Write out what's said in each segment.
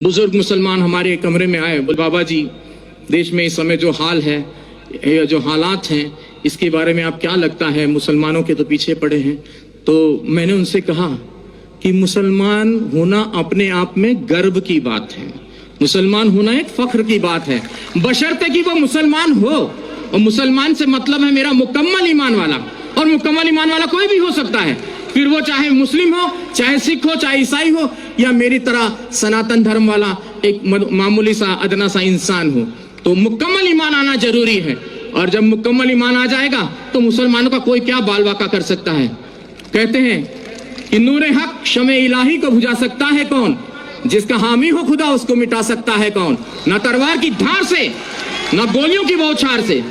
बुजुर्ग मुसलमान हमारे कमरे में आए, बोले बाबा जी देश में इस समय जो हाल है, जो हालात हैं, इसके बारे में आप क्या लगता है? मुसलमानों के तो पीछे पड़े हैं। तो मैंने उनसे कहा कि मुसलमान होना अपने आप में गर्व की बात है, मुसलमान होना एक फख्र की बात है, बशर्ते कि वो मुसलमान हो। और मुसलमान से मतलब है मेरा मुकम्मल ईमान वाला, और मुकम्मल ईमान वाला कोई भी हो सकता है, फिर वो चाहे मुस्लिम हो, चाहे सिख हो, चाहे ईसाई हो, या मेरी तरह सनातन धर्म वाला एक मामूली सा अदना सा इंसान हो। तो मुकम्मल ईमान आना जरूरी है, और जब मुकम्मल ईमान आ जाएगा तो मुसलमानों का कोई क्या बाल बाका कर सकता है। कहते हैं कि नूरे हक शमे इलाही को बुझा सकता है कौन, जिसका हामी हो खुदा उसको मिटा सकता है कौन। न तलवार की धार से, न गोलियों की बौछार से,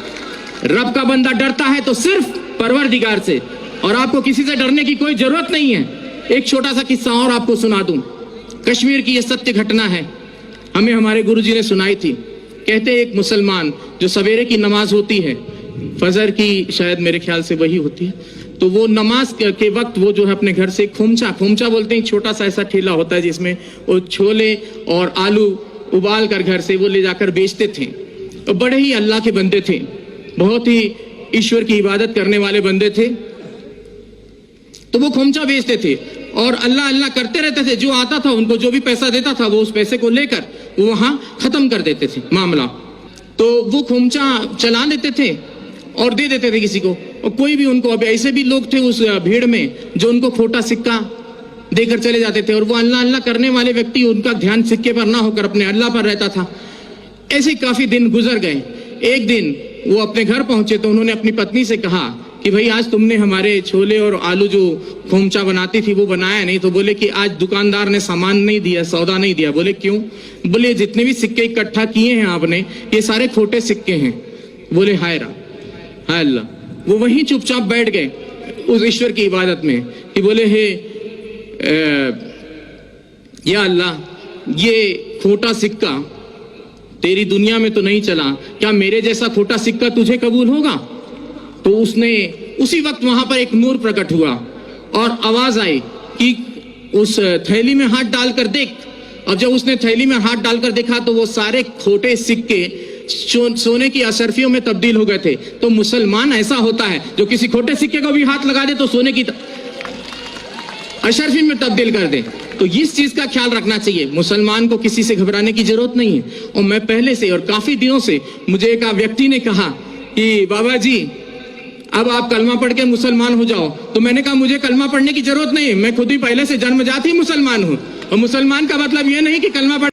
रब का बंदा डरता है तो सिर्फ परवरदिगार से, और आपको किसी से डरने की कोई जरूरत नहीं है। एक छोटा सा किस्सा और आपको सुना दूं। कश्मीर की यह सत्य घटना है, हमें हमारे गुरुजी ने सुनाई थी। कहते एक मुसलमान जो सवेरे की नमाज होती है, फजर की शायद मेरे ख्याल से वही होती है, तो वो नमाज के वक्त वो जो है अपने घर से खोमचा बोलते हैं, छोटा सा ऐसा ठेला होता है जिसमें वो छोले और आलू उबाल कर घर से वो ले जाकर बेचते थे। तो बड़े ही अल्लाह के बंदे थे, बहुत ही ईश्वर की इबादत करने वाले बंदे थे। तो वो खोमचा बेचते थे और अल्लाह अल्लाह करते रहते थे। जो आता था उनको जो भी पैसा देता था वो उस पैसे को लेकर वो वहां खत्म कर देते थे मामला। तो वो खोमचा चला लेते थे और दे देते थे किसी को, और कोई भी उनको, अब ऐसे भी लोग थे उस भीड़ में जो उनको खोटा सिक्का देकर चले जाते थे, और वो अल्लाह अल्लाह करने वाले व्यक्ति, उनका ध्यान सिक्के पर ना होकर अपने अल्लाह पर रहता था। ऐसे काफी दिन गुजर गए। एक दिन वो अपने घर पहुंचे तो उन्होंने अपनी पत्नी से कहा कि भाई आज तुमने हमारे छोले और आलू जो खोमचा बनाती थी वो बनाया नहीं। तो बोले कि आज दुकानदार ने सामान नहीं दिया, सौदा नहीं दिया। बोले क्यों? बोले जितने भी सिक्के इकट्ठा किए हैं आपने, ये सारे खोटे सिक्के हैं। बोले हाय अल्लाह। वो वहीं चुपचाप बैठ गए उस ईश्वर की इबादत में कि बोले हे या अल्लाह, ये खोटा सिक्का तेरी दुनिया में तो नहीं चला, क्या मेरे जैसा खोटा सिक्का तुझे कबूल होगा? तो उसने उसी वक्त वहां पर एक नूर प्रकट हुआ और आवाज आई कि उस थैली में हाथ डालकर देख। और जब उसने थैली में हाथ डालकर देखा तो वो सारे खोटे सिक्के सोने की अशर्फियों में तब्दील हो गए थे। तो मुसलमान ऐसा होता है जो किसी खोटे सिक्के को भी हाथ लगा दे तो सोने की अशर्फी में तब्दील कर दे। तो इस चीज का ख्याल रखना चाहिए, मुसलमान को किसी से घबराने की जरूरत नहीं है। और मैं पहले से और काफी दिनों से, मुझे एक व्यक्ति ने कहा कि बाबा जी अब आप कलमा पढ़ के मुसलमान हो जाओ। तो मैंने कहा मुझे कलमा पढ़ने की जरूरत नहीं, मैं खुद ही पहले से जन्मजात ही मुसलमान हूँ। और मुसलमान का मतलब यह नहीं कि कलमा पढ़